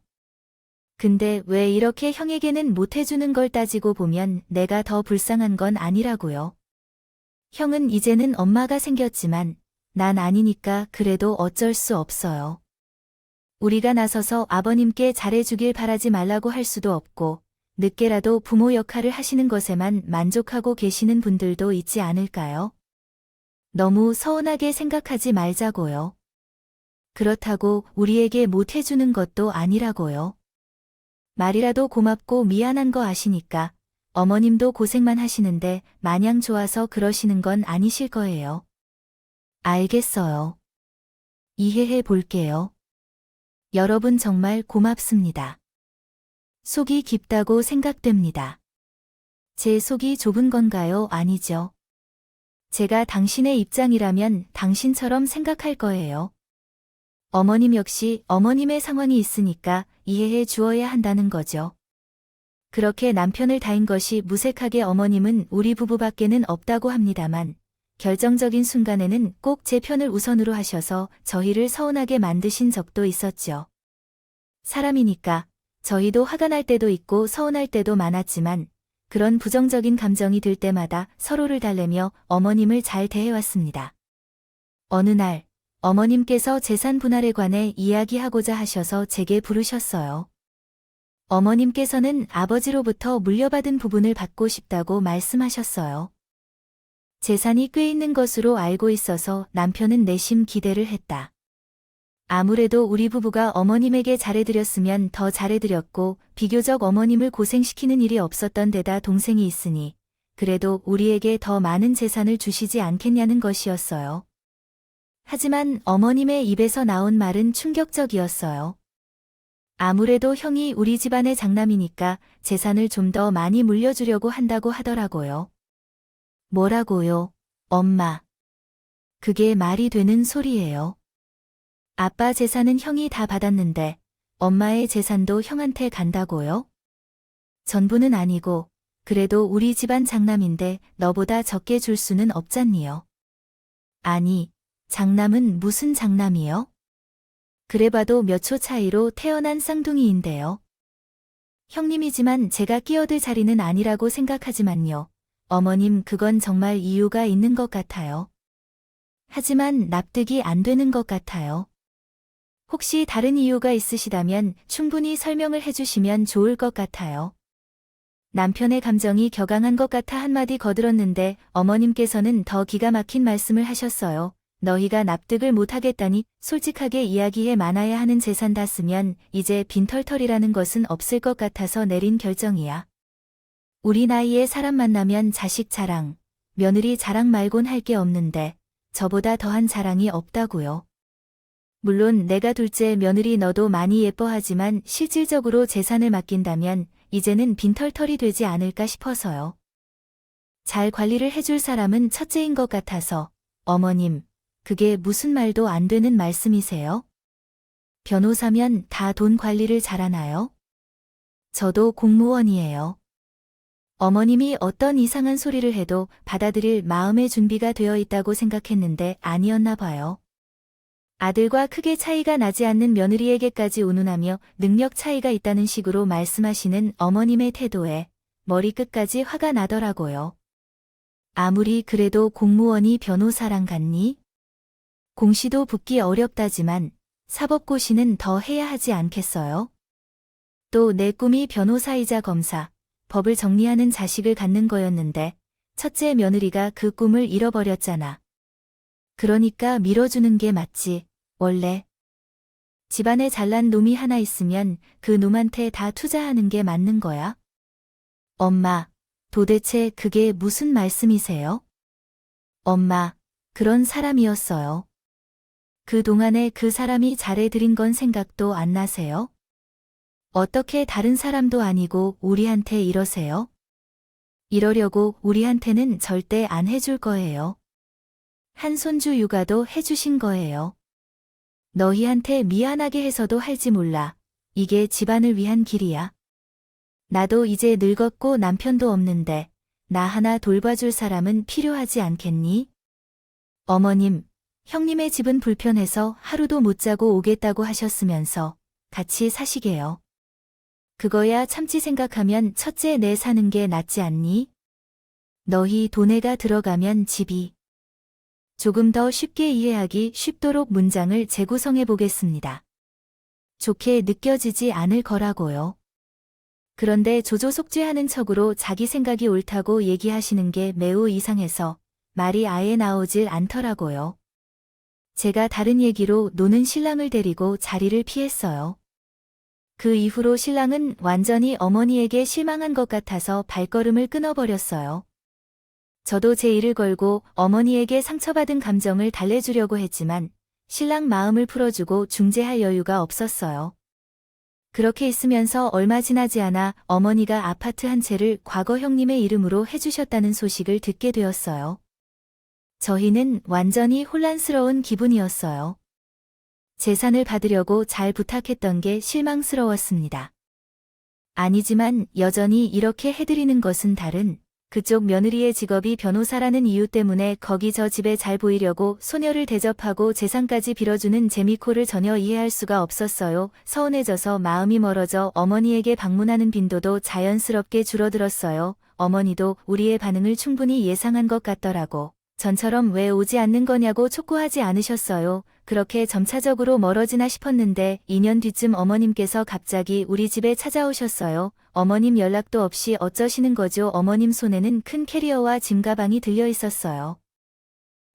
근데 왜 이렇게 형에게는 못해주는 걸 따지고 보면 내가 더 불쌍한 건 아니라고요. 형은 이제는 엄마가 생겼지만 난 아니니까 그래도 어쩔 수 없어요. 우리가 나서서 아버님께 잘해주길 바라지 말라고 할 수도 없고 늦게라도 부모 역할을 하시는 것에만 만족하고 계시는 분들도 있지 않을까요? 너무 서운하게 생각하지 말자고요. 그렇다고 우리에게 못해주는 것도 아니라고요. 말이라도 고맙고 미안한 거 아시니까 어머님도 고생만 하시는데 마냥 좋아서 그러시는 건 아니실 거예요. 알겠어요. 이해해 볼게요. 여러분 정말 고맙습니다. 속이 깊다고 생각됩니다. 제 속이 좁은 건가요? 아니죠. 제가 당신의 입장이라면 당신처럼 생각할 거예요. 어머님 역시 어머님의 상황이 있으니까 이해해 주어야 한다는 거죠. 그렇게 남편을 다인 것이 무색하게 어머님은 우리 부부밖에는 없다고 합니다만 결정적인 순간에는 꼭 제 편을 우선으로 하셔서 저희를 서운하게 만드신 적도 있었죠. 사람이니까 저희도 화가 날 때도 있고 서운할 때도 많았지만 그런 부정적인 감정이 들 때마다 서로를 달래며 어머님을 잘 대해왔습니다. 어느 날 어머님께서 재산 분할에 관해 이야기하고자 하셔서 제게 부르셨어요. 어머님께서는 아버지로부터 물려받은 부분을 받고 싶다고 말씀하셨어요. 재산이 꽤 있는 것으로 알고 있어서 남편은 내심 기대를 했다. 아무래도 우리 부부가 어머님에게 잘해드렸으면 더 잘해드렸고 비교적 어머님을 고생시키는 일이 없었던 데다 동생이 있으니 그래도 우리에게 더 많은 재산을 주시지 않겠냐는 것이었어요. 하지만 어머님의 입에서 나온 말은 충격적이었어요. 아무래도 형이 우리 집안의 장남이니까 재산을 좀 더 많이 물려주려고 한다고 하더라고요. 뭐라고요, 엄마? 그게 말이 되는 소리예요. 아빠 재산은 형이 다 받았는데 엄마의 재산도 형한테 간다고요? 전부는 아니고 그래도 우리 집안 장남인데 너보다 적게 줄 수는 없잖니요. 아니, 장남은 무슨 장남이요? 그래봐도 몇 초 차이로 태어난 쌍둥이인데요. 형님이지만 제가 끼어들 자리는 아니라고 생각하지만요. 어머님 그건 정말 이유가 있는 것 같아요. 하지만 납득이 안 되는 것 같아요. 혹시 다른 이유가 있으시다면 충분히 설명을 해주시면 좋을 것 같아요. 남편의 감정이 격앙한 것 같아 한마디 거들었는데 어머님께서는 더 기가 막힌 말씀을 하셨어요. 너희가 납득을 못하겠다니 솔직하게 이야기해 많아야 하는 재산 다 쓰면 이제 빈털털이라는 것은 없을 것 같아서 내린 결정이야. 우리 나이에 사람 만나면 자식 자랑, 며느리 자랑 말곤 할 게 없는데 저보다 더한 자랑이 없다고요. 물론 내가 둘째 며느리 너도 많이 예뻐하지만 실질적으로 재산을 맡긴다면 이제는 빈털털이 되지 않을까 싶어서요. 잘 관리를 해줄 사람은 첫째인 것 같아서 어머님, 그게 무슨 말도 안 되는 말씀이세요? 변호사면 다 돈 관리를 잘하나요? 저도 공무원이에요. 어머님이 어떤 이상한 소리를 해도 받아들일 마음의 준비가 되어 있다고 생각했는데 아니었나 봐요. 아들과 크게 차이가 나지 않는 며느리에게까지 운운하며 능력 차이가 있다는 식으로 말씀하시는 어머님의 태도에 머리끝까지 화가 나더라고요. 아무리 그래도 공무원이 변호사랑 같니? 공시도 붙기 어렵다지만 사법고시는 더 해야 하지 않겠어요? 또 내 꿈이 변호사이자 검사, 법을 정리하는 자식을 갖는 거였는데 첫째 며느리가 그 꿈을 잃어버렸잖아. 그러니까 밀어주는 게 맞지, 원래. 집안에 잘난 놈이 하나 있으면 그 놈한테 다 투자하는 게 맞는 거야? 엄마, 도대체 그게 무슨 말씀이세요? 엄마, 그런 사람이었어요. 그동안에 그 사람이 잘해드린 건 생각도 안 나세요? 어떻게 다른 사람도 아니고 우리한테 이러세요? 이러려고 우리한테는 절대 안 해줄 거예요. 한 손주 육아도 해주신 거예요. 너희한테 미안하게 해서도 할지 몰라. 이게 집안을 위한 길이야. 나도 이제 늙었고 남편도 없는데 나 하나 돌봐줄 사람은 필요하지 않겠니? 어머님, 형님의 집은 불편해서 하루도 못 자고 오겠다고 하셨으면서 같이 사시게요. 그거야 참지 생각하면 첫째 내 사는 게 낫지 않니? 너희 돈에가 들어가면 집이. 조금 더 쉽게 이해하기 쉽도록 문장을 재구성해 보겠습니다. 좋게 느껴지지 않을 거라고요. 그런데 조조속죄하는 척으로 자기 생각이 옳다고 얘기하시는 게 매우 이상해서 말이 아예 나오질 않더라고요. 제가 다른 얘기로 노는 신랑을 데리고 자리를 피했어요. 그 이후로 신랑은 완전히 어머니에게 실망한 것 같아서 발걸음을 끊어버렸어요. 저도 제 일을 걸고 어머니에게 상처받은 감정을 달래주려고 했지만 신랑 마음을 풀어주고 중재할 여유가 없었어요. 그렇게 있으면서 얼마 지나지 않아 어머니가 아파트 한 채를 과거 형님의 이름으로 해주셨다는 소식을 듣게 되었어요. 저희는 완전히 혼란스러운 기분이었어요. 재산을 받으려고 잘 부탁했던 게 실망스러웠습니다. 아니지만 여전히 이렇게 해드리는 것은 다른 그쪽 며느리의 직업이 변호사라는 이유 때문에 거기 저 집에 잘 보이려고 소녀를 대접하고 재산까지 빌어주는 재미코를 전혀 이해할 수가 없었어요. 서운해져서 마음이 멀어져 어머니에게 방문하는 빈도도 자연스럽게 줄어들었어요. 어머니도 우리의 반응을 충분히 예상한 것 같더라고. 전처럼 왜 오지 않는 거냐고 촉구하지 않으셨어요. 그렇게 점차적으로 멀어지나 싶었는데 2년 뒤쯤 어머님께서 갑자기 우리 집에 찾아오셨어요. 어머님 연락도 없이 어쩌시는 거죠? 어머님 손에는 큰 캐리어와 짐가방이 들려 있었어요.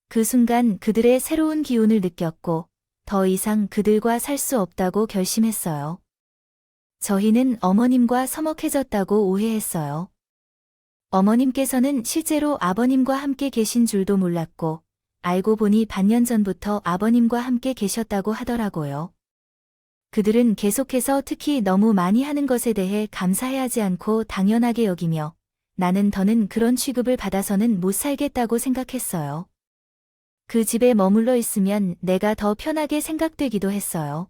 그 순간 그들의 새로운 기운을 느꼈고 더 이상 그들과 살 수 없다고 결심했어요. 저희는 어머님과 서먹해졌다고 오해했어요. 어머님께서는 실제로 아버님과 함께 계신 줄도 몰랐고 알고 보니 반년 전부터 아버님과 함께 계셨다고 하더라고요. 그들은 계속해서 특히 너무 많이 하는 것에 대해 감사해하지 않고 당연하게 여기며 나는 더는 그런 취급을 받아서는 못 살겠다고 생각했어요. 그 집에 머물러 있으면 내가 더 편하게 생각되기도 했어요.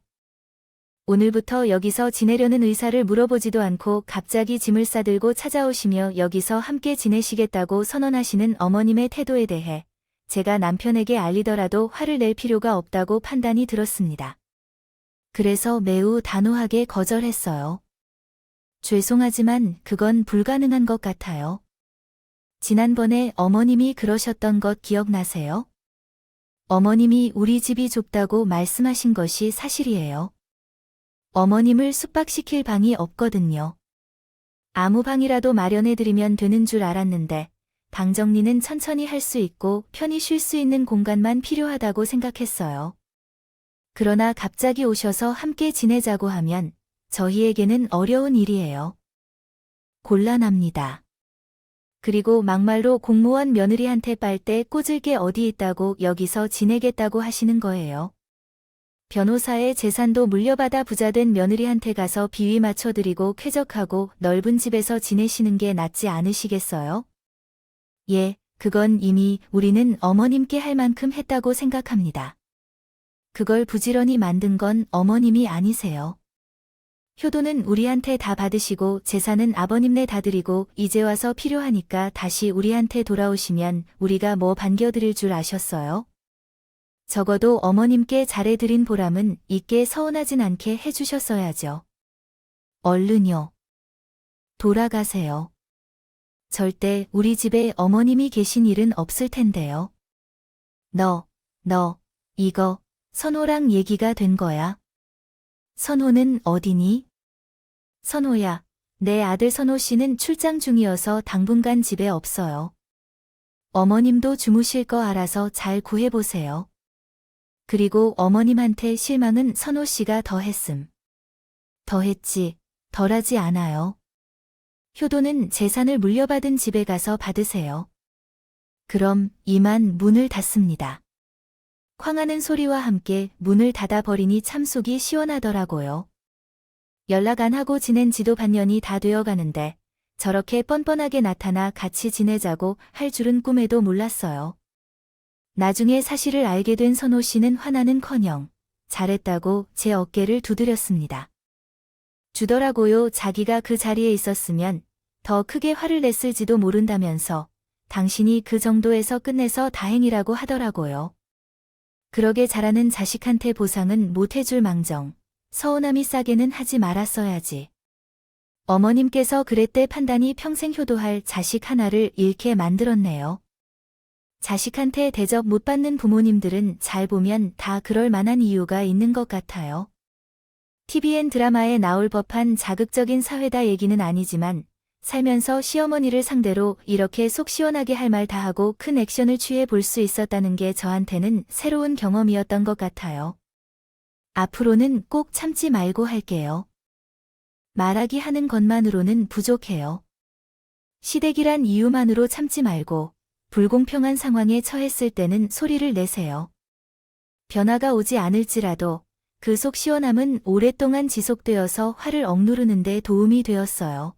오늘부터 여기서 지내려는 의사를 물어보지도 않고 갑자기 짐을 싸들고 찾아오시며 여기서 함께 지내시겠다고 선언하시는 어머님의 태도에 대해 제가 남편에게 알리더라도 화를 낼 필요가 없다고 판단이 들었습니다. 그래서 매우 단호하게 거절했어요. 죄송하지만 그건 불가능한 것 같아요. 지난번에 어머님이 그러셨던 것 기억나세요? 어머님이 우리 집이 좁다고 말씀하신 것이 사실이에요. 어머님을 숙박시킬 방이 없거든요. 아무 방이라도 마련해드리면 되는 줄 알았는데 방 정리는 천천히 할 수 있고 편히 쉴 수 있는 공간만 필요하다고 생각했어요. 그러나 갑자기 오셔서 함께 지내자고 하면 저희에게는 어려운 일이에요. 곤란합니다. 그리고 막말로 공무원 며느리한테 빨대 꽂을 게 어디 있다고 여기서 지내겠다고 하시는 거예요. 변호사의 재산도 물려받아 부자된 며느리한테 가서 비위 맞춰드리고 쾌적하고 넓은 집에서 지내시는 게 낫지 않으시겠어요? 예, 그건 이미 우리는 어머님께 할 만큼 했다고 생각합니다. 그걸 부지런히 만든 건 어머님이 아니세요. 효도는 우리한테 다 받으시고 재산은 아버님네 다 드리고 이제 와서 필요하니까 다시 우리한테 돌아오시면 우리가 뭐 반겨드릴 줄 아셨어요? 적어도 어머님께 잘해드린 보람은 있게 서운하진 않게 해주셨어야죠. 얼른요. 돌아가세요. 절대 우리 집에 어머님이 계신 일은 없을 텐데요. 너, 이거, 선호랑 얘기가 된 거야. 선호는 어디니? 선호야, 내 아들 선호 씨는 출장 중이어서 당분간 집에 없어요. 어머님도 주무실 거 알아서 잘 구해보세요. 그리고 어머님한테 실망은 선호 씨가 더 했음. 더 했지, 덜하지 않아요. 효도는 재산을 물려받은 집에 가서 받으세요. 그럼 이만 문을 닫습니다. 쾅하는 소리와 함께 문을 닫아버리니 참 속이 시원하더라고요. 연락 안 하고 지낸 지도 반년이 다 되어가는데 저렇게 뻔뻔하게 나타나 같이 지내자고 할 줄은 꿈에도 몰랐어요. 나중에 사실을 알게 된 선호 씨는 화나는커녕 잘했다고 제 어깨를 두드렸습니다. 주더라고요. 자기가 그 자리에 있었으면 더 크게 화를 냈을지도 모른다면서 당신이 그 정도에서 끝내서 다행이라고 하더라고요. 그러게 잘하는 자식한테 보상은 못 해줄 망정 서운함이 싸게는 하지 말았어야지. 어머님께서 그랬대. 판단이 평생 효도할 자식 하나를 잃게 만들었네요. 자식한테 대접 못 받는 부모님들은 잘 보면 다 그럴 만한 이유가 있는 것 같아요. TVN 드라마에 나올 법한 자극적인 사회다 얘기는 아니지만 살면서 시어머니를 상대로 이렇게 속 시원하게 할 말 다 하고 큰 액션을 취해 볼 수 있었다는 게 저한테는 새로운 경험이었던 것 같아요. 앞으로는 꼭 참지 말고 할게요. 말하기 하는 것만으로는 부족해요. 시댁이란 이유만으로 참지 말고 불공평한 상황에 처했을 때는 소리를 내세요. 변화가 오지 않을지라도 그 속 시원함은 오랫동안 지속되어서 화를 억누르는 데 도움이 되었어요.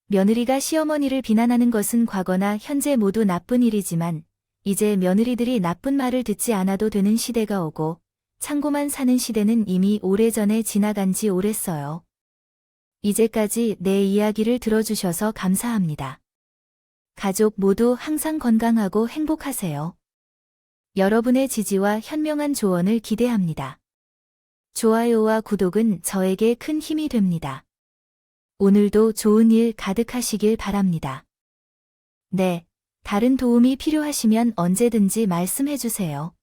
며느리가 시어머니를 비난하는 것은 과거나 현재 모두 나쁜 일이지만 이제 며느리들이 나쁜 말을 듣지 않아도 되는 시대가 오고 참고만 사는 시대는 이미 오래전에 지나간 지 오랬어요. 이제까지 내 이야기를 들어주셔서 감사합니다. 가족 모두 항상 건강하고 행복하세요. 여러분의 지지와 현명한 조언을 기대합니다. 좋아요와 구독은 저에게 큰 힘이 됩니다. 오늘도 좋은 일 가득하시길 바랍니다. 네, 다른 도움이 필요하시면 언제든지 말씀해주세요.